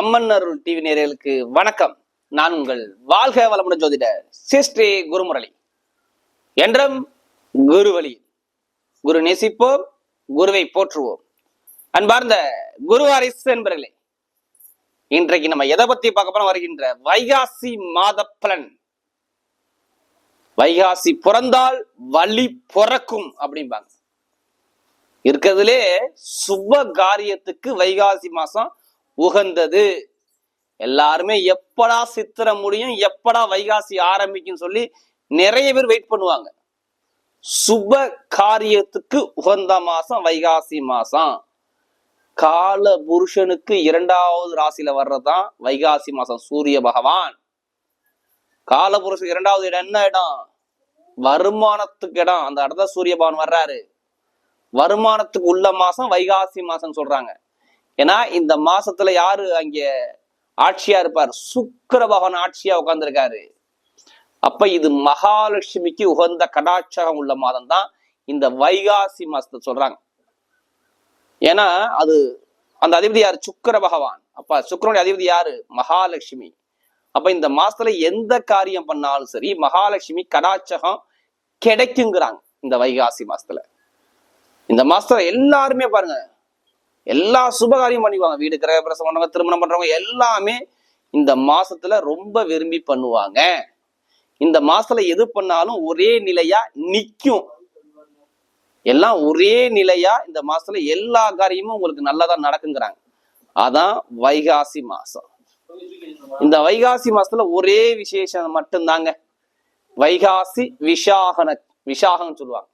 அம்மன் அருள் TV நேயர்களுக்கு வணக்கம். நான் உங்கள் வாழ்க வளமுடன் ஜோதிடர் ஸ்ரீ குருமுரளி. என்றும் குருவழி, குரு நேசிப்போம், குருவை போற்றுவோம். அன்பார்ந்த குருவாரிசு என்பர்களே, இன்றைக்கு நம்ம எதை பத்தி பார்க்க போறோம்? வருகின்ற வைகாசி மாத பலன். வைகாசி பிறந்தால் வழி பிறக்கும் அப்படிம்பாங்க. இருக்கிறதுலே சுப காரியத்துக்கு வைகாசி மாசம் உகந்தது. எல்லாருமே எப்படா சித்திரை முடியும், எப்படா வைகாசி ஆரம்பிக்கும் சொல்லி நிறைய பேர் வெயிட் பண்ணுவாங்க. சுப காரியத்துக்கு உகந்த மாசம் வைகாசி மாசம். கால புருஷனுக்கு 2வது ராசியில வர்றதுதான் வைகாசி மாசம். சூரிய பகவான் கால புருஷன் 2வது இடம் என்ன இடம்? வருமானத்துக்கு இடம். அந்த இடத்துல சூரிய பகவான் வர்றாரு. வருமானத்துக்கு உள்ள மாசம் வைகாசி மாசம் சொல்றாங்க. ஏன்னா இந்த மாசத்துல யாரு அங்க ஆட்சியா இருப்பார்? சுக்கிர பகவான் ஆட்சியா உட்கார்ந்துருக்காரு. அப்ப இது மகாலட்சுமிக்கு உகந்த கடாட்சகம் உள்ள மாதம் தான் இந்த வைகாசி மாசத்தை சொல்றாங்க. ஏன்னா அது அந்த அதிபதி யாரு? சுக்கிர பகவான். அப்ப சுக்கிரனுடைய அதிபதி யாரு? மகாலட்சுமி. அப்ப இந்த மாசத்துல எந்த காரியம் பண்ணாலும் சரி மகாலட்சுமி கடாட்சகம் கிடைக்குங்கிறாங்க. இந்த வைகாசி மாசத்துல, இந்த மாசத்துல எல்லாருமே பாருங்க, எல்லா சுபகாரியம் பண்ணிக்குவாங்க. வீடு கிரக பிரசவம் பண்றவங்க, திருமணம் பண்றவங்க எல்லாமே இந்த மாசத்துல ரொம்ப விரும்பி பண்ணுவாங்க. இந்த மாசத்துல எது பண்ணாலும் ஒரே நிலையா நிக்கும். எல்லாம் ஒரே நிலையா இந்த மாசத்துல எல்லா காரியமும் உங்களுக்கு நல்லதா நடக்குங்கிறாங்க. அதான் வைகாசி மாசம். இந்த வைகாசி மாசத்துல ஒரே விசேஷம் மட்டும்தாங்க. வைகாசி விசாகம் சொல்லுவாங்க.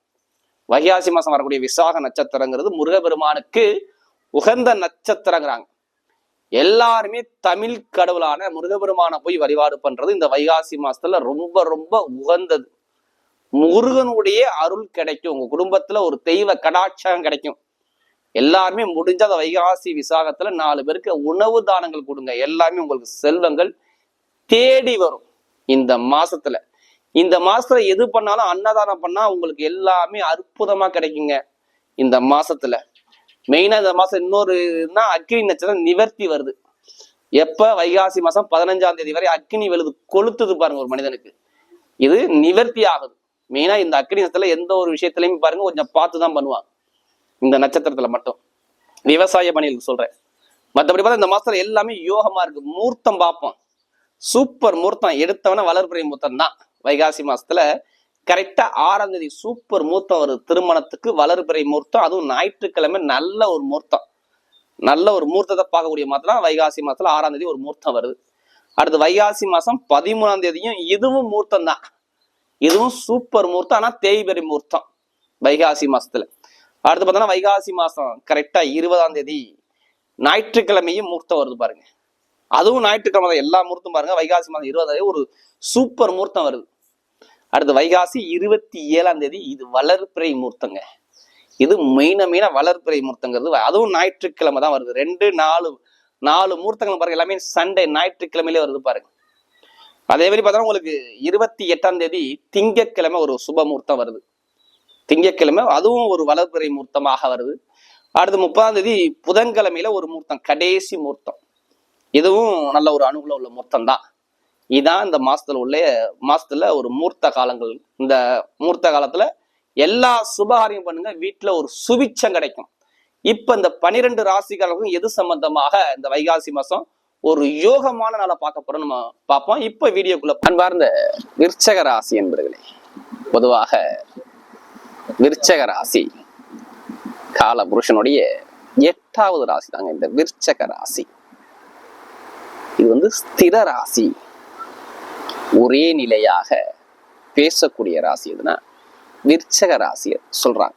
வைகாசி மாசம் வரக்கூடிய விசாக நட்சத்திரங்கிறது முருகபெருமானுக்கு உகந்த நட்சத்திரங்கிறாங்க. எல்லாருமே தமிழ் கடவுளான முருகபெருமான போய் வழிபாடு பண்றது இந்த வைகாசி மாசத்துல ரொம்ப ரொம்ப உகந்தது. முருகனுடைய அருள் கிடைக்கும். உங்க குடும்பத்துல ஒரு தெய்வ கடாட்சகம் கிடைக்கும். எல்லாருமே முடிஞ்ச அந்த வைகாசி விசாகத்துல 4 பேருக்கு உணவு தானங்கள் கொடுங்க. எல்லாமே உங்களுக்கு செல்வங்கள் தேடி வரும். இந்த மாசத்துல எது பண்ணாலும் அன்னதானம் பண்ணா உங்களுக்கு எல்லாமே அற்புதமா கிடைக்குங்க. இந்த மாசத்துல மெயினா இந்த மாசம் இன்னொரு அக்னி நட்சத்திரம் நிவர்த்தி வருது. எப்ப? வைகாசி மாசம் 15ஆம் தேதி வரை அக்னி வெளுது கொளுத்துது பாருங்க ஒரு மனிதனுக்கு. இது நிவர்த்தி ஆகுது. மெயினா இந்த அக்னி நட்சத்திரத்துல எந்த ஒரு விஷயத்திலையும் பாருங்க கொஞ்சம் பார்த்துதான் பண்ணுவாங்க. இந்த நட்சத்திரத்துல மட்டும் விவசாய பணிகளுக்கு சொல்றேன். மற்றபடி பார்த்தா இந்த மாசத்துல எல்லாமே யோகமா இருக்கு. மூர்த்தம் பார்ப்போம். சூப்பர் மூர்த்தம் எடுத்தவன வளர்பிறை மூர்த்தம் தான். வைகாசி மாசத்துல கரெக்டா 6ஆம் தேதி சூப்பர் மூர்த்தம் வருது. திருமணத்துக்கு வளர்பிறை மூர்த்தம், அதுவும் ஞாயிற்றுக்கிழமை நல்ல ஒரு மூர்த்தம். நல்ல ஒரு மூர்த்தத்தை பார்க்கக்கூடிய மாதம் வைகாசி மாசத்துல 6ஆம் தேதி ஒரு மூர்த்தம் வருது. அடுத்து வைகாசி மாசம் 13ஆம் தேதியும் இதுவும் மூர்த்தம் தான். இதுவும் சூப்பர் மூர்த்தம், ஆனா தேய்பிறை மூர்த்தம் வைகாசி மாசத்துல. அடுத்து பார்த்தோம்னா வைகாசி மாசம் கரெக்டா 20ஆம் தேதி ஞாயிற்றுக்கிழமையும் மூர்த்தம் வருது பாருங்க. அதுவும் ஞாயிற்றுக்கிழமை தான். எல்லா மூர்த்தம் பாருங்க. வைகாசி மாதம் 20ஆம் தேதி ஒரு சூப்பர் மூர்த்தம் வருது. அடுத்து வைகாசி 27ஆம் தேதி இது வளர்பிறை மூர்த்தங்க. இது மெயினா வளர்பிறை மூர்த்தங்கிறது அதுவும் ஞாயிற்றுக்கிழமை தான் வருது. 2 4 மூர்த்தங்கள் பாருங்க. எல்லாமே சண்டே ஞாயிற்றுக்கிழமையிலே வருது பாருங்க. அதே மாதிரி பார்த்தா உங்களுக்கு 28ஆம் தேதி திங்கட்கிழமை ஒரு சுப மூர்த்தம் வருது. திங்கட்கிழமை அதுவும் ஒரு வளர்பிறை மூர்த்தமாக வருது. அடுத்து 30ஆம் தேதி புதன்கிழமையில ஒரு மூர்த்தம், கடைசி மூர்த்தம். இதுவும் நல்ல ஒரு அனுகூலம் உள்ள மூர்த்தம் தான். இதான் இந்த மாசத்துல ஒரு மூர்த்த காலங்கள். இந்த மூர்த்த காலத்துல எல்லா சுபகாரியம் பண்ணுங்க. வீட்டுல ஒரு சுபிச்சம் கிடைக்கும். இப்ப இந்த 12 ராசிக்காரர்களுக்கும் எது சம்பந்தமாக இந்த வைகாசி மாசம் ஒரு யோகமான நாளை பார்க்க போறோம். நம்ம பார்ப்போம். இப்ப வீடியோக்குள்ள அன்பார்ந்த விருச்சக ராசி என்பர்களே, பொதுவாக விருச்சக ராசி கால புருஷனுடைய 8வது ராசி தாங்க இந்த விருச்சக ராசி. இது ஸ்திர ராசி. ஒரே நிலையாக பேசக்கூடிய ராசி எதுனா விருச்சக ராசிய சொல்றாங்க.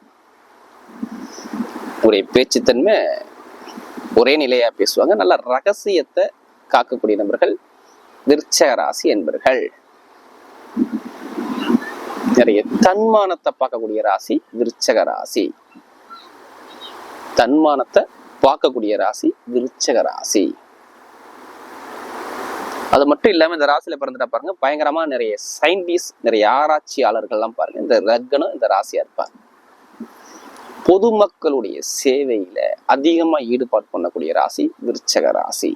ஒரே பேச்சுத்தன்மை, ஒரே நிலையா பேசுவாங்க. நல்ல ரகசியத்தை காக்கக்கூடிய நபர்கள் விருச்சக ராசி என்பர்கள். நிறைய தன்மானத்தை பார்க்கக்கூடிய ராசி விருச்சக ராசி. தன்மானத்தை பார்க்கக்கூடிய ராசி விருச்சக ராசி. அது மட்டும் இல்லாம இந்த ராசியில பிறந்துட்டா பாருங்க, பயங்கரமா நிறைய சயின்டிஸ்ட், நிறைய ஆராய்ச்சியாளர்கள்லாம் பாருங்க இந்த லக்னம் இந்த ராசியா இருப்பாங்க. பொதுமக்களுடைய சேவையில அதிகமா ஈடுபாடு பண்ணக்கூடிய ராசி விருச்சக ராசி.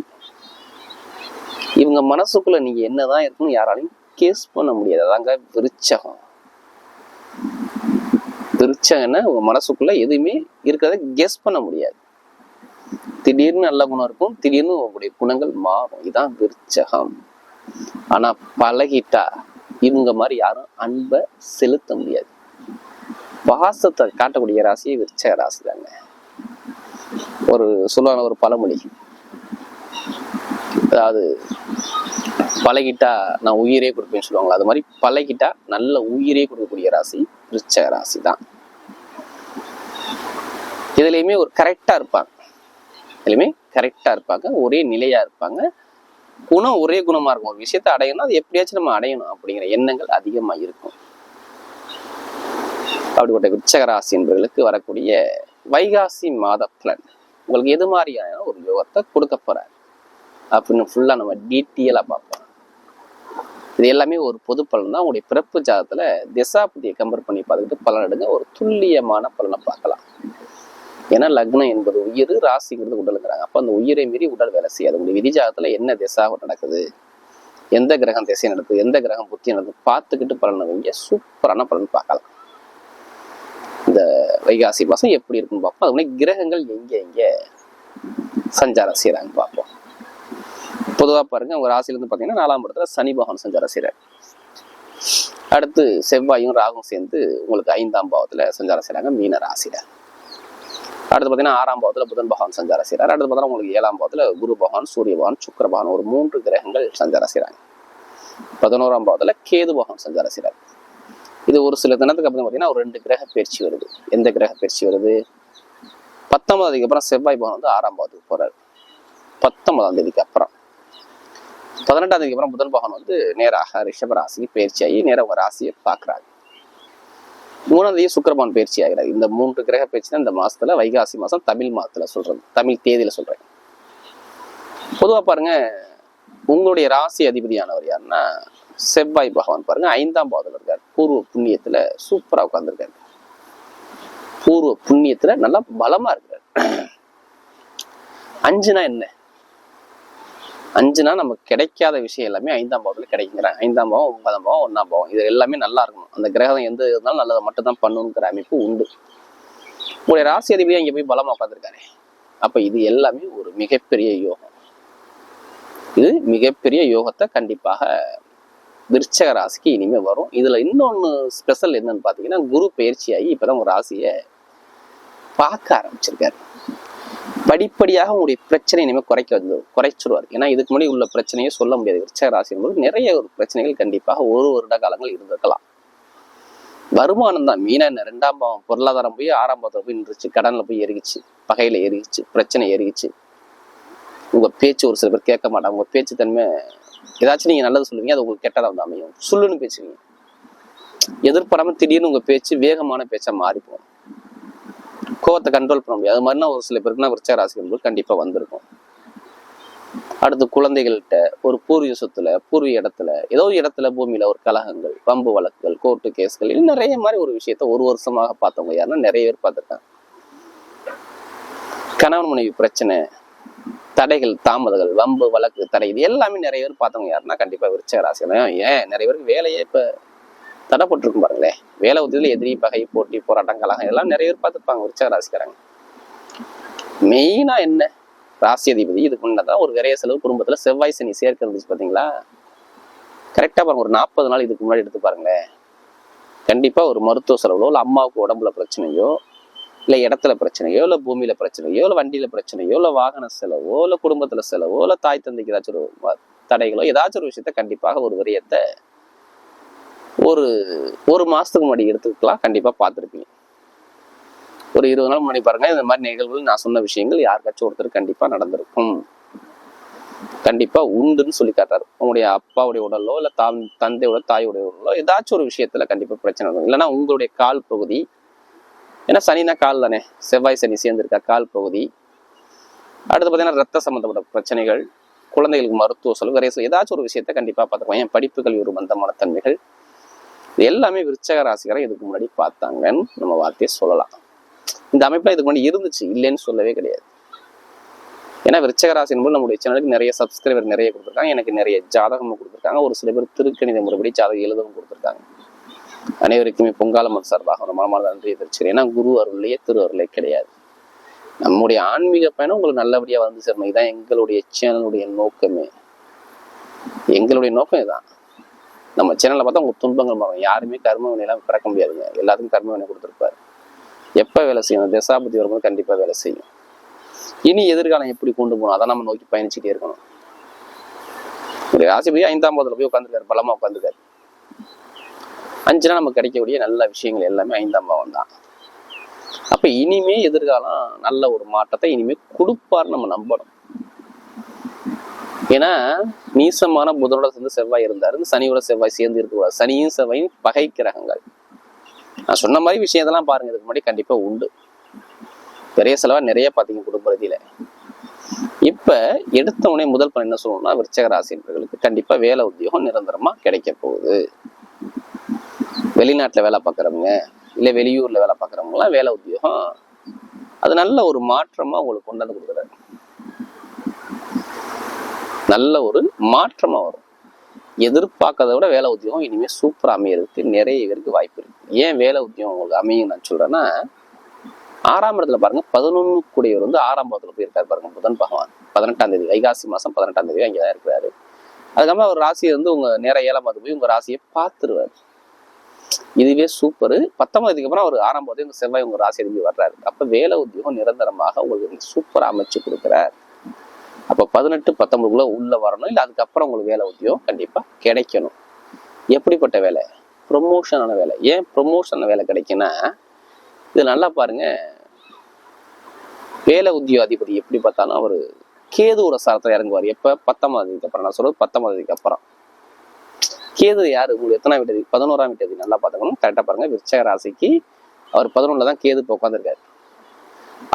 இவங்க மனசுக்குள்ள நீங்க என்னதான் இருக்குன்னு யாராலையும் கேஸ் பண்ண முடியாது. அதாங்க விருச்சகம். விருச்சகன்னா உங்க மனசுக்குள்ள எதுவுமே இருக்கிறத கெஸ் பண்ண முடியாது. திடீர்னு நல்ல குணம் இருக்கும், திடீர்னு உங்களுடைய குணங்கள் மாறும். இதுதான் விருச்சகம். ஆனா பழகிட்டா இவங்க மாதிரி யாரும் அன்பை செலுத்த முடியாது. பாசத்தை காட்டக்கூடிய ராசியே விருச்சக ராசி தாங்க. ஒரு சொல்லுவாங்க ஒரு பழமொழி, அதாவது பழகிட்டா நான் உயிரே கொடுப்பேன்னு சொல்லுவாங்களா, அது மாதிரி பழகிட்டா நல்ல உயிரே கொடுக்கக்கூடிய ராசி விருச்சக ராசி தான். இதுலயுமே ஒரு கரெக்டா இருப்பாங்க, இதுலயுமே கரெக்டா இருப்பாங்க, ஒரே நிலையா இருப்பாங்க, குணம் ஒரே குணமா இருக்கும். ஒரு விஷயத்த அடையணும், அது எப்படியாச்சும் நம்ம அடையணும் அப்படிங்கிற எண்ணங்கள் அதிகமா இருக்கும். அப்படிப்பட்ட விருச்சக ராசி என்பவர்களுக்கு வரக்கூடிய வைகாசி மாத பலன் உங்களுக்கு எது மாதிரியான ஒரு யோகத்தை கொடுக்க போறாரு அப்படின்னு ஃபுல்லா நம்ம டீட்டெயிலா பார்ப்போம். இது எல்லாமே ஒரு பொது பலன் தான். உங்களுடைய பிறப்பு ஜாதத்துல திசாபதியை கம்பேர் பண்ணி பார்த்துக்கிட்டு பலன் எடுங்க, ஒரு துல்லியமான பலனை பார்க்கலாம். ஏன்னா லக்னம் என்பது உயிர், ராசிங்கிறது உடலுங்கிறாங்க. அப்ப அந்த உயிரை மீறி உடல் வேலை செய்யாது. உங்களுடைய விதி ஜாதத்துல என்ன திசா நடக்குது, எந்த கிரகம் திசை நடக்குது, எந்த கிரகம் புத்தி நடக்குது பார்த்துக்கிட்டு பலனை வைங்க, சூப்பரான பலன் பார்க்கலாம். இந்த வைகாசி மாசம் எப்படி இருக்குன்னு பார்ப்போம். அது மாதிரி கிரகங்கள் எங்க எங்க சஞ்சாரம் செய்யறாங்க பார்ப்போம். பொதுவா பாருங்க, உங்க ராசியிலிருந்து பாத்தீங்கன்னா 4ஆம் இடத்துல சனி பகவான் சஞ்சாரம் செய்யறாரு. அடுத்து செவ்வாயும் ராகும் சேர்ந்து உங்களுக்கு 5ஆம் பாவத்துல சஞ்சாரம் செய்யறாங்க மீன ராசியில. அடுத்து பாத்தீங்கன்னா 6ஆம் பாவத்துல புதன் பகவான் சஞ்சாரம் செய்யறாரு. அடுத்து பார்த்தா உங்களுக்கு 7ஆம் பாவத்துல குரு பகவான், சூரிய பகவான், சுக்கிர பகவான், ஒரு 3 கிரகங்கள் சஞ்சாரம் செய்யறாங்க. 11ஆம் பாவத்துல கேது பகவான் சஞ்சாரம் செய்யறாரு. இது ஒரு சில தினத்துக்கு அப்புறம் பார்த்தீங்கன்னா ஒரு 2 கிரக பயிற்சி வருது. எந்த கிரக பயிற்சி வருது? 19ஆம் தேதிக்கு அப்புறம் செவ்வாய் பகவான் வந்து 6ஆம் பாவத்துக்கு போறாரு. 19ஆம் தேதிக்கு அப்புறம் 18ஆம் தேதிக்கு அப்புறம் புதன் பகவான் வந்து நேராக ரிஷப ராசிக்கு பயிற்சி ஆகி நேராக ஒரு ராசியை பார்க்குறாங்க. 3ஆம் தேதி சுக்கிர பகவான் பயிற்சி ஆகிறாரு. இந்த 3 கிரக பயிற்சி தான் இந்த மாசத்துல, வைகாசி மாசம் தமிழ் மாதத்துல சொல்றது, தமிழ் தேதியில சொல்றேன். பொதுவா பாருங்க, உங்களுடைய ராசி அதிபதியானவர் யாருன்னா செவ்வாய் பகவான் பாருங்க 5ஆம் பாவத்துல இருக்காரு. பூர்வ புண்ணியத்துல சூப்பரா உட்கார்ந்துருக்காரு. பூர்வ புண்ணியத்துல நல்லா பலமா இருக்காரு. 5னா என்ன? 5னா நமக்கு கிடைக்காத விஷயம் எல்லாமே 5ஆம் பாவத்துல கிடைக்குங்கிறாங்க. 5ஆம் பாவம், 9ஆம் பாவம், 1ஆம் பாவம், இது எல்லாமே நல்லா இருக்கணும். அந்த கிரகம் எந்த இருந்தாலும் நல்லதை மட்டும் தான் பண்ணணுங்கிற அமைப்பு உண்டு. உங்களுடைய ராசி அதிபதியா இங்க போய் பலமா உட்காந்துருக்காரு. அப்ப இது எல்லாமே ஒரு மிகப்பெரிய யோகம். இது மிகப்பெரிய யோகத்தை கண்டிப்பாக விருச்சக ராசிக்கு இனிமே வரும். இதுல இன்னொன்னு ஸ்பெஷல் என்னன்னு பாத்தீங்கன்னா, குரு பயிற்சியாகி இப்பதான் உங்க ராசியை பார்க்க ஆரம்பிச்சிருக்காரு. படிப்படியாக உங்களுடைய பிரச்சனை இனிமே குறைச்சிருவார். ஏன்னா இதுக்கு முன்னாடி உள்ள பிரச்சனையே சொல்ல முடியாது. விருச்சக ராசி என்பது நிறைய ஒரு பிரச்சனைகள் கண்டிப்பாக 1 வருட காலங்கள் இருந்திருக்கலாம். வருமானம் தான் மீனா. 2ஆம் பாவம் பொருளாதாரம் போய் 6ஆம் பாவத்துல போய் நின்றுச்சு, கடன்ல போய் எரிகிச்சு, பகையில எரிகிச்சு, பிரச்சனை எரிகிச்சு. உங்க பேச்சு ஒரு சில பேர் கேட்க மாட்டாங்க. உங்க பேச்சு தன்மை ஏதாச்சும் நீங்க நல்லது சொல்லுவீங்க, அது உங்களுக்கு கெட்டதா வந்து அமையும். சொல்லுன்னு பேசுவீங்க, எதிர்பாராம திடீர்னு உங்க பேச்சு வேகமான பேச்சா மாறிப்போம். கோவத்தை கண்ட்ரோல் பண்ண முடியாது. அது மாதிரினா ஒரு சில பேருக்குனா விருச்சக ராசி என்பது கண்டிப்பா வந்திருக்கும். அடுத்து குழந்தைகள்கிட்ட ஒரு பூர்வீக சொத்துல, பூர்வீக இடத்துல, ஏதோ ஒரு இடத்துல பூமியில ஒரு கலகங்கள், வம்பு வழக்குகள், கோர்ட்டு கேஸ்கள், இது நிறைய மாதிரி ஒரு விஷயத்த 1 வருஷமாக பார்த்தவங்க யாருன்னா நிறைய பேர் பார்த்துருக்காங்க. கணவன் மனைவி பிரச்சனை, தடைகள், தாமதங்கள், வம்பு வழக்கு, தடை, இது எல்லாமே நிறைய பேர் பார்த்தவங்க யாருன்னா கண்டிப்பா விருச்சக ராசி. ஏன் நிறைய பேருக்கு வேலையே இப்ப தடைப்பட்டிருக்கும் பாருங்களேன். வேலை உதவியில எதிரி, பகை, போட்டி, போராட்டம், கலகம் எல்லாம் நிறைய பேர் பார்த்துருப்பாங்க விருச்சக ராசிக்காரங்க. மெயினா என்ன? ராசி அதிபதி இதுக்கு முன்னதான் ஒரு விரைய செலவு குடும்பத்துல செவ்வாய் சனி சேர்க்க இருந்துச்சு பாத்தீங்களா? கரெக்டா பாருங்க, ஒரு 40 நாள் இதுக்கு முன்னாடி எடுத்து பாருங்களேன். கண்டிப்பா ஒரு மருத்துவ செலவுலோ, இல்ல அம்மாவுக்கு உடம்புல பிரச்சனையோ, இல்ல இடத்துல பிரச்சனையோ, இல்ல பூமியில பிரச்சனையோ, இல்ல வண்டியில பிரச்சனையோ, இல்ல வாகன செலவோ, இல்ல குடும்பத்துல செலவோ, இல்ல தாய் தந்தைக்கு ஏதாச்சும் ஒரு தடைகளோ, ஏதாச்சும் ஒரு விஷயத்த கண்டிப்பாக ஒரு விரயத்தை ஒரு மாசத்துக்கு முன்னாடி எடுத்துக்கலாம். கண்டிப்பா பார்த்துருப்பீங்க. ஒரு 20 நாள் முன்னாடி பாருங்க, இந்த மாதிரி நிகழ்வுகள் நான் சொன்ன விஷயங்கள் யாருக்காச்சும் ஒருத்தர் கண்டிப்பா நடந்திருக்கும். கண்டிப்பா உண்டுன்னு சொல்லி காட்டாரு. உங்களுடைய அப்பாவுடைய உடலோ, இல்ல தந்தையோட தாயுடைய உடலோ ஏதாச்சும் ஒரு விஷயத்துல கண்டிப்பா பிரச்சனை வரும். இல்லைன்னா உங்களுடைய கால் பகுதி, ஏன்னா சனினா கால் தானே, செவ்வாய் சனி சேர்ந்திருக்கா, கால் பகுதி. அடுத்து பார்த்தீங்கன்னா ரத்த சம்பந்தப்பட்ட பிரச்சனைகள், குழந்தைகளுக்கு மருத்துவ செலவு, விரைய ஏதாச்சும் ஒரு விஷயத்த கண்டிப்பா பார்த்துருக்கோம். என் படிப்பு கல்வி ஒரு மந்தமான தன்மைகள், இது எல்லாமே விருச்சக ராசிக்காரன் இதுக்கு முன்னாடி பார்த்தாங்கன்னு நம்ம வார்த்தையை சொல்லலாம். இந்த அமைப்புல இதுக்கு முன்னாடி இருந்துச்சு, இல்லைன்னு சொல்லவே கிடையாது. ஏன்னா விருச்சிக ராசி என்பது நம்முடைய சேனலுக்கு நிறைய சப்ஸ்கிரைபர் நிறைய கொடுத்துருக்காங்க, எனக்கு நிறைய ஜாதகமும் கொடுத்துருக்காங்க, ஒரு சில பேர் திருக்கணித முறைப்படி ஜாதகம் எழுதவும் கொடுத்துருக்காங்க. அனைவருக்குமே பொங்காலம்மன் சார்பாக ஒரு மனமார்ந்த நன்றியை தெரிவிச்சுக்கிறேன். ஏன்னா குரு அருளையே திரு அருளே கிடையாது. நம்முடைய ஆன்மீக பயணம் உங்களுக்கு நல்லபடியா வந்து சேரணும். இதுதான் எங்களுடைய சேனலுடைய நோக்கமே. எங்களுடைய நோக்கம் இதுதான். நம்ம சேனல்ல பார்த்தா உங்களுக்கு துன்பங்கள் மாறும். யாருமே கர்ம வினையெல்லாம் பிறக்க முடியாதுங்க. எல்லாத்துக்கும் கர்ம வினை கொடுத்துருப்பாரு. எப்ப வேலை செய்யணும்? தசாபதி வரும்போது கண்டிப்பா வேலை செய்யும். இனி எதிர்காலம் எப்படி கொண்டு போகணும், அதை நம்ம நோக்கி பயணிச்சுட்டே இருக்கணும். ஒரு ராசிபதி 5ஆம் பாவத்துல போய் உட்காந்துருக்காரு, பலமா உட்காந்துருக்காரு. 5 நமக்கு கிடைக்கக்கூடிய நல்ல விஷயங்கள் எல்லாமே 5ஆம் பாவம் தான். அப்ப இனிமே எதிர்காலம் நல்ல ஒரு மாற்றத்தை இனிமே கொடுப்பாருன்னு நம்ம நம்பணும். ஏன்னா நீசமான புதனோட சேர்ந்து செவ்வாய் இருந்தாரு, சனியோட செவ்வாய் சேர்ந்து இருக்கக்கூடாது. சனியும் செவ்வாயும் பகை கிரகங்கள். நான் சொன்ன மாதிரி விஷயத்தெல்லாம் பாருங்க, இதுக்கு முன்னாடி கண்டிப்பா உண்டு. பெரிய செலவா நிறைய பாத்தீங்க குடும்ப ரீதியில. இப்ப எடுத்த உடனே முதல் பலன் என்ன சொல்லணும்னா, விருச்சிக ராசினர்களுக்கு கண்டிப்பா வேலை உத்தியோகம் நிரந்தரமா கிடைக்க போகுது. வெளிநாட்டுல வேலை பார்க்குறவங்க, இல்ல வெளியூர்ல வேலை பார்க்குறவங்க எல்லாம் வேலை உத்தியோகம் அது நல்ல ஒரு மாற்றமா உங்களுக்கு கொண்டாந்து கொடுக்குறாரு. நல்ல ஒரு மாற்றமா வரும். எதிர்பார்க்கறத விட வேலை உத்தியோகம் இனிமே சூப்பரா அமையறதுக்கு நிறைய பேருக்கு வாய்ப்பு இருக்கு. ஏன் வேலை உத்தியோகம் உங்களுக்கு அமையும் நான் சொல்றேன்னா, 6ஆம் இடத்துல பாருங்க 11 கூடியவர் வந்து 6ஆம் பாவத்துல போயிருக்காரு பாருங்க, புதன் பகவான். 18ஆம் தேதி வைகாசி மாசம் 18ஆம் தேதி அங்கேதான் இருக்கிறாரு. அதுக்கப்புறம் அவர் ராசியை வந்து உங்க நேர 7ஆம் பாவத்துக்கு போய் உங்க ராசியை பார்த்துருவாரு. இதுவே சூப்பர். 19ஆம் தேதிக்கு அப்புறம் அவர் 6ஆம் பாவத்தை உங்க செவ்வாய் உங்க ராசி திரும்பி வர்றாரு. அப்ப வேலை உத்தியோகம் நிரந்தரமாக உங்களுக்கு சூப்பரா அமைச்சு கொடுக்குறாரு. அப்ப 18, 19 உள்ள வரணும். இல்ல அதுக்கப்புறம் உங்களுக்கு வேலை உத்தியோகம் கண்டிப்பா கிடைக்கணும். எப்படிப்பட்ட வேலை? ப்ரொமோஷனான வேலை. ஏன் ப்ரொமோஷனான வேலை கிடைக்குன்னா, இது நல்லா பாருங்க, வேலை உத்தியோக அதிபதி எப்படி பார்த்தாலும் அவரு கேதுவோட சாரத்துல இறங்குவார். எப்ப? 19ஆம் தேதிக்கு அப்புறம். நான் சொல்றது 19ஆம் தேதிக்கு அப்புறம். கேது யாரு? உங்களுக்கு எத்தனாம் வீட்டு? 11ஆம் வீட்டு. நல்லா பார்த்துக்கணும், கரெக்டா பாருங்க. விருச்சிக ராசிக்கு அவர் 11ல தான் கேது இப்போ உட்காந்துருக்காரு.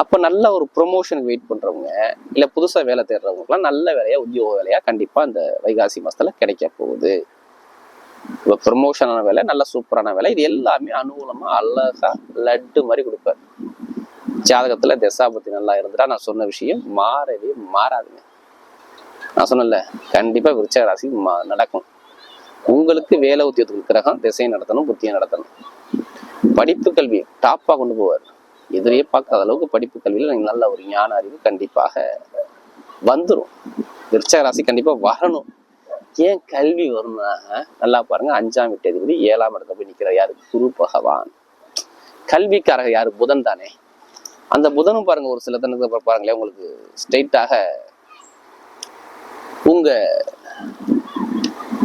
அப்ப நல்ல ஒரு ப்ரொமோஷனுக்கு வெயிட் பண்றவங்க, இல்ல புதுசா வேலை தேடுறவங்க எல்லாம் நல்ல வேலையா, உத்தியோக வேலையா கண்டிப்பா இந்த வைகாசி மாசத்துல கிடைக்க போகுது. இப்ப ப்ரொமோஷனான வேலை, நல்ல சூப்பரான வேலை, இது எல்லாமே அனுகூலமா அழகா லட்டு மாதிரி கொடுப்பாரு. ஜாதகத்துல தசாபதி நல்லா இருந்துட்டா நான் சொன்ன விஷயம் மாறவே மாறாதுங்க. நான் சொன்னல, கண்டிப்பா விருச்சிக ராசி நடக்கும். உங்களுக்கு வேலை உத்தியோகத்துக்கு கிரகம் திசையை நடத்தணும், புத்தியை நடத்தணும். படிப்பு கல்வி டாப்பா கொண்டு போவார். எதிரையே பார்க்காத அளவுக்கு படிப்பு கல்வியில நீங்க நல்ல ஒரு ஞான அறிவு கண்டிப்பாக வந்துடும். விருச்சிக ராசி கண்டிப்பா வரணும். ஏன் கல்வி வரும்னா, நல்லா பாருங்க, 5ஆம் வீட்டு அதிபதி 7ஆம் இடத்துல போய் நிக்கிற யாரு? குரு பகவான். கல்விக்காரக யாரு? புதன் தானே. அந்த புதனும் பாருங்க ஒரு சில தனக்கு பாருங்களேன், உங்களுக்கு ஸ்ட்ரெயிட்டாக உங்க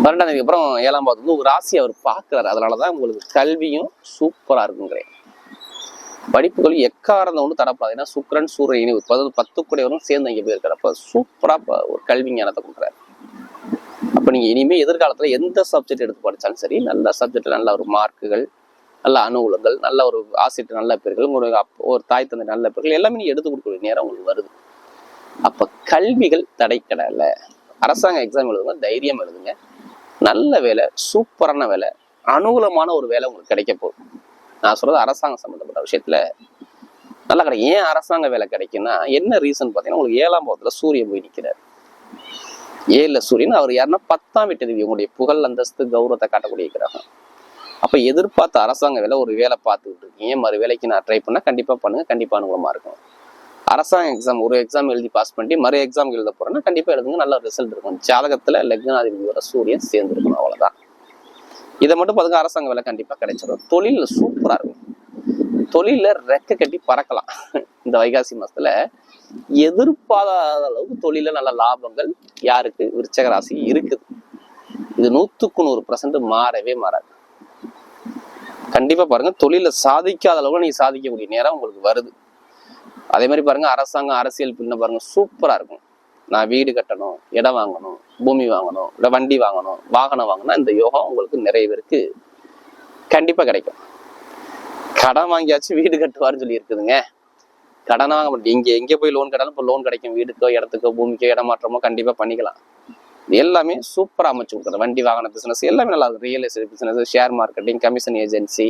12ஆம் தேதிக்கு அப்புறம் 7ஆம் பாவத்துக்கு உங்க ராசி அவர் பார்க்கிறாரு. அதனாலதான் உங்களுக்கு கல்வியும் சூப்பரா இருக்குங்கிறேன். படிப்புகளும் எக்காரந்த ஒன்று தரப்படாது. ஏன்னா சுக்கிரன் சூரியன் 10 கூடியவரும் சேர்ந்து அங்கே போயிருக்கிறப்ப சூப்பரா ஒரு கல்வி ஞானத்தை கொடுக்குறாரு. அப்ப நீங்க இனிமே எதிர்காலத்துல எந்த சப்ஜெக்ட் எடுத்து படிச்சாலும் சரி, நல்ல சப்ஜெக்ட்ல நல்ல ஒரு மார்க்குகள், நல்ல அனுகூலங்கள், நல்ல ஒரு ஆசிரியர் நல்ல பேர்கள், உங்களுக்கு ஒரு தாய் தந்தை நல்ல பேர்கள் எல்லாமே நீங்க எடுத்து கொடுக்கக்கூடிய நேரம் உங்களுக்கு வருது. அப்ப கல்விகள் தடைக்கடல. அரசாங்க எக்ஸாம் எழுதுங்க, தைரியம் எழுதுங்க, நல்ல வேலை, சூப்பரான வேலை, அனுகூலமான ஒரு வேலை உங்களுக்கு கிடைக்க போகுது. நான் சொல்றது அரசாங்கம் சம்பந்தப்பட்ட விஷயத்துல நல்லா கிடைக்கும். ஏன் அரசாங்க வேலை கிடைக்குன்னா, என்ன ரீசன் பாத்தீங்கன்னா, உங்களுக்கு 7ஆம் பாவத்துல சூரியன் போய் நிக்கிறார். 7ல சூரியன் அவர் யாருன்னா 10ஆம் வீட்டு அதிபதி, உங்களுடைய புகழ் அந்தஸ்து கௌரவத்தை காட்டக்கூடிய கிரகம். அப்ப எதிர்பார்த்த அரசாங்க வேலை ஒரு வேலை பார்த்துக்கிட்டு இருக்கீங்க, மறு வேலைக்கு நான் ட்ரை பண்ணா கண்டிப்பா பண்ணுங்க, கண்டிப்பா அனுகூலமா இருக்கும். அரசாங்க எக்ஸாம் ஒரு எக்ஸாம் எழுதி பாஸ் பண்ணி மறு எக்ஸாம் எழுத போறேன்னா கண்டிப்பா எழுதுங்க, நல்ல ரிசல்ட் இருக்கும். ஜாதகத்துல லக்னாதிபதி வர சூரியன் சேர்ந்து இருக்கணும், அவ்வளவுதான். இதை மட்டும் பாருங்க, அரசாங்க வேலை கண்டிப்பா கிடைச்சிடும். தொழில் சூப்பரா இருக்கும். தொழில ரெக்க கட்டி பறக்கலாம். இந்த வைகாசி மாசத்துல எதிர்பாராத அளவுக்கு தொழில நல்ல லாபங்கள் யாருக்கு? விருச்சிக ராசி இருக்குது. இது 100% மாறவே மாறாது. கண்டிப்பா பாருங்க, தொழில சாதிக்காத அளவுக்கு நீங்க சாதிக்கக்கூடிய நேரம் உங்களுக்கு வருது. அதே மாதிரி பாருங்க, அரசாங்கம் அரசியல் பின்ன பாருங்க சூப்பரா இருக்கும். நான் வீடு கட்டணும், இடம் வாங்கணும், பூமி வாங்கணும், இல்ல வண்டி வாங்கணும், வாகனம் வாங்கணும், இந்த யோகம் உங்களுக்கு நிறைய பேருக்கு கண்டிப்பா கிடைக்கும். கடன் வாங்கியாச்சு வீடு கட்டுவாருன்னு சொல்லி இருக்குதுங்க. கடனை வாங்க முடியும். எங்க போய் லோன் கட்டாலும் இப்போ லோன் கிடைக்கும். வீடுக்கோ, இடத்துக்கோ, பூமிக்கோ, இடமாற்றமோ கண்டிப்பா பண்ணிக்கலாம். இது எல்லாமே சூப்பரா அமைச்சு கொடுக்குறது. வண்டி வாகன பிசினஸ் எல்லாமே நல்லா இருக்கும். Real estate business, share marketing, commission agency,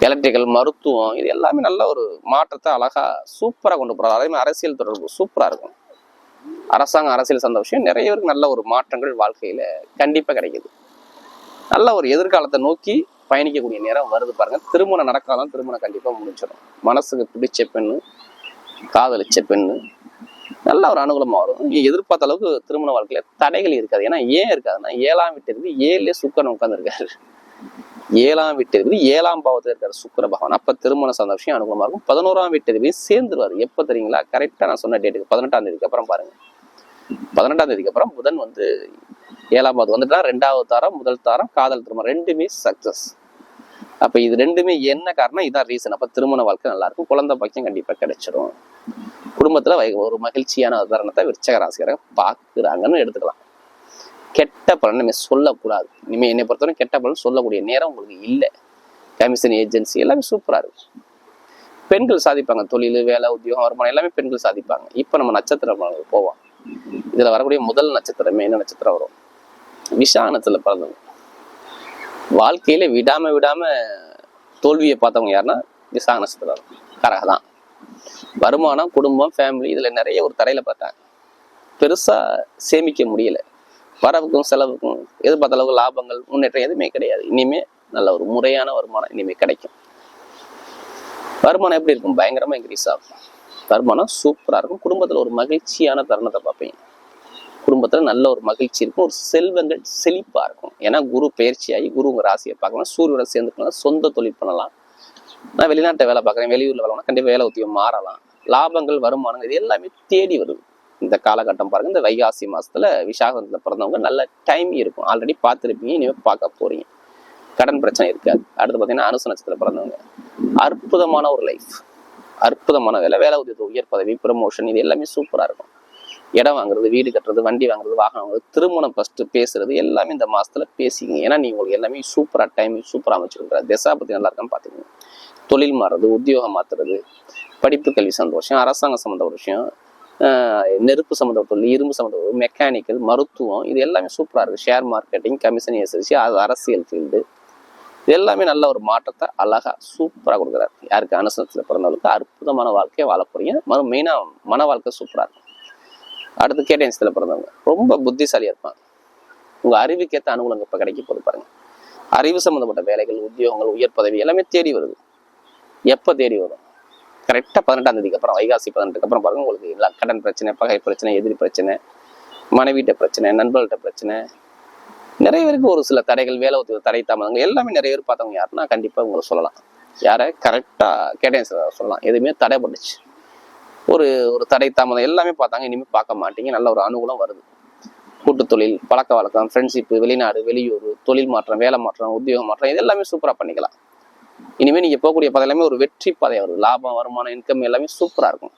electrical, மருத்துவம், இது எல்லாமே நல்ல ஒரு மாற்றத்தை அழகா சூப்பரா கொண்டு போறாரு. அதே மாதிரி அரசியல் தொடர்பு சூப்பரா இருக்கும். அரசாங்கம், அரசியல் சார்ந்த விஷயம் நிறைய பேருக்கு நல்ல ஒரு மாற்றங்கள் வாழ்க்கையில கண்டிப்பா கிடைக்குது. நல்ல ஒரு எதிர்காலத்தை நோக்கி பயணிக்கக்கூடிய நேரம் வருது பாருங்க. திருமணம் நடக்காதான் திருமணம் கண்டிப்பா முடிச்சிடும். மனசுக்கு பிடிச்ச பெண்ணு, காதலிச்ச பெண்ணு நல்ல ஒரு அனுகூலமா வரும். நீங்க எதிர்பார்த்த அளவுக்கு திருமண வாழ்க்கையில தடைகள் இருக்காது. ஏன்னா ஏன் இருக்காதுன்னா 7ஆம் வீட்டு இருக்கு, 7லே சுக்கிரன் உட்கார்ந்து இருக்காரு. 7ஆம் வீட்டு இருக்குது, 7ஆம் பாவத்துல இருக்காரு சுக்கிர பகவான். அப்ப திருமண சார்ந்த விஷயம் அனுகூலமா இருக்கும். 11ஆம் வீட்டு இருக்கு சேர்ந்துருவாரு. எப்ப தெரியுங்களா? கரெக்டா நான் சொன்ன டேட்டுக்கு 18ஆம் தேதிக்கு அப்புறம் பாருங்க. 18ஆம் தேதிக்கு அப்புறம் புதன் வந்து 7ஆம் பாவத்து வந்துட்டா 2வது தாரம், முதல் தாரம், காதல் திருமணம் ரெண்டுமே சக்சஸ். அப்ப இது ரெண்டுமே என்ன காரணம்? இதான் ரீசன். அப்ப திருமண வாழ்க்கை நல்லா இருக்கும். குழந்தை பாக்கியம் கண்டிப்பா கிடைச்சிடும். குடும்பத்துல ஒரு மகிழ்ச்சியான உதாரணத்தை விருச்சக ராசிக்காரங்க பாக்குறாங்கன்னு எடுத்துக்கலாம். கெட்ட பலன் நம்ம சொல்லக்கூடாது. இனிமே என்னை பொறுத்தவரை கெட்ட பலன் சொல்லக்கூடிய நேரம் உங்களுக்கு இல்லை. கமிஷன், ஏஜென்சி எல்லாமே சூப்பரா இருக்கும். பெண்கள் சாதிப்பாங்க. தொழில், வேலை, உத்தியோகம், வருமானம் எல்லாமே பெண்கள் சாதிப்பாங்க. இப்ப நம்ம நட்சத்திரம் போவோம். இதுல வரக்கூடிய முதல் நட்சத்திரமே என்ன நட்சத்திரம் வரும்? விசாக நட்சத்திரத்துல பிறந்தவங்க. வாழ்க்கையில விடாம தோல்வியை பார்த்தவங்க யாருன்னா விசாக நட்சத்திரம் கரகதான். வருமானம், குடும்பம், ஃபேமிலி இதுல நிறைய ஒரு தடையில பார்த்தாங்க. பெருசா சேமிக்க முடியல. வரவுக்கும் செலவுக்கும் எதிர்பார்த்த அளவுக்கு லாபங்கள், முன்னேற்றம் எதுவுமே கிடையாது. இனிமே நல்ல ஒரு முறையான வருமானம் இனிமே கிடைக்கும். வருமானம் எப்படி இருக்கும்? பயங்கரமா இன்க்ரீஸ் ஆகும். வருமானம் சூப்பரா இருக்கும். குடும்பத்துல ஒரு மகிழ்ச்சியான தருணத்தை பார்ப்பீங்க. குடும்பத்துல நல்ல ஒரு மகிழ்ச்சி இருக்கும். ஒரு செல்வங்கள் செழிப்பா இருக்கும். ஏன்னா குரு பயிற்சியாகி குரு உங்க ராசியை பார்க்கலாம். சூரியனோட சேர்ந்துக்கலாம். சொந்த தொழில் பண்ணலாம். நான் வெளிநாட்டை வேலை பார்க்குறேன், வெளியூர்ல வேலை கண்டிப்பா வேலை உத்தியோகம் மாறலாம். லாபங்கள், வருமானங்கள் இது எல்லாமே தேடி வருது. இந்த காலகட்டம் பாருங்க. இந்த வைகாசி மாசத்துல விசாகத்துல பிறந்தவங்க நல்ல டைம் இருக்கும். ஆல்ரெடி பார்த்துருப்பீங்க, இனிமே பார்க்க போறீங்க. கடன் பிரச்சனை இருக்காது. அடுத்து பாத்தீங்கன்னா அனுச நட்சத்திரத்துல பிறந்தவங்க அற்புதமான ஒரு லைஃப், அற்புதமான வேலை உத்தியோகம், உயர் பதவி, ப்ரமோஷன் இது எல்லாமே சூப்பரா இருக்கும். இடம் வாங்குறது, வீடு கட்டுறது, வண்டி வாங்குறது, வாகனம் வாங்குறது, திருமணம் ஃபர்ஸ்ட் பேசுறது எல்லாமே இந்த மாசத்துல பேசிங்க. ஏன்னா நீங்க உங்களுக்கு எல்லாமே சூப்பரா டைம் சூப்பரா அமைச்சிருக்கிற திசா பத்தி நல்லா இருக்கான்னு பாத்துக்கோங்க. தொழில் மாறுறது, உத்தியோகம் மாத்துறது, படிப்பு, கல்வி சந்தோஷம், அரசாங்கம் சம்பந்த ஒரு விஷயம், நெருப்பு சம்பந்த தொழில், இரும்பு சம்பந்த, மெக்கானிக்கல், மருத்துவம் இது எல்லாமே சூப்பரா இருக்கு. ஷேர் மார்க்கெட்டிங், கமிஷன், ஏசிசி, அரசியல் ஃபீல்டு இது எல்லாமே நல்ல ஒரு மாற்றத்தை அழகா சூப்பரா கொடுக்குறாரு. யாருக்கு? அனுசனத்துல பிறந்தவங்களுக்கு அற்புதமான வாழ்க்கையை வாழ போறீங்க. மெயினா மன வாழ்க்கை சூப்பரா இருக்கும். அடுத்து கேட்டேன்ஸ்ல பிறந்தவங்க ரொம்ப புத்திசாலியா இருப்பாங்க. உங்க அறிவுக்கேற்ற அனுகூலங்கள் இப்ப கிடைக்க போது பாருங்க. அறிவு சம்பந்தப்பட்ட வேலைகள், உத்தியோகங்கள், உயர் பதவி எல்லாமே தேடி வருது. எப்ப தேடி வரும்? கரெக்டா 18ஆம் தேதிக்கு அப்புறம், வைகாசி 18க்கு அப்புறம் பாருங்க. உங்களுக்கு எல்லாம் கடன் பிரச்சனை, பகை பிரச்சனை, எதிரி பிரச்சனை, மனைவிட்ட பிரச்சனை, நண்பர்கள்ட்ட பிரச்சனை, நிறைய பேருக்கு ஒரு சில தடைகள், வேலை உத்தியோக தடை, தாமதங்கள் எல்லாமே நிறைய பேர் பார்த்தவங்க யாருன்னா கண்டிப்பா உங்களை சொல்லலாம். யார? கரெக்டா கேட்டேன் சொல்லலாம். எதுவுமே தடைப்பட்டுச்சு, ஒரு தடை தாமதம் எல்லாமே பார்த்தாங்க. இனிமே பார்க்க மாட்டீங்க. நல்ல ஒரு அனுகூலம் வருது. கூட்டு தொழில், பழக்க வழக்கம், ஃப்ரெண்ட்ஷிப், வெளிநாடு, வெளியூர், தொழில் மாற்றம், வேலை மாற்றம், உத்தியோக மாற்றம் இது எல்லாமே சூப்பரா பண்ணிக்கலாம். இனிமே நீங்க போகக்கூடிய பாதை எல்லாமே ஒரு வெற்றி பாதை வருது. லாபம், வருமானம், இன்கம் எல்லாமே சூப்பரா இருக்கும்.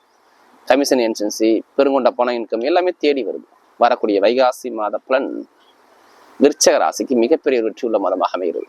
கமிஷன், ஏஜென்சி, பெருங்கொண்ட பணம், இன்கம் எல்லாமே தேடி வருது. வரக்கூடிய வைகாசி மாத பலன் விருச்சக ராசிக்கு மிகப்பெரிய வெற்றி உள்ள மாதமாக அமைகிறது.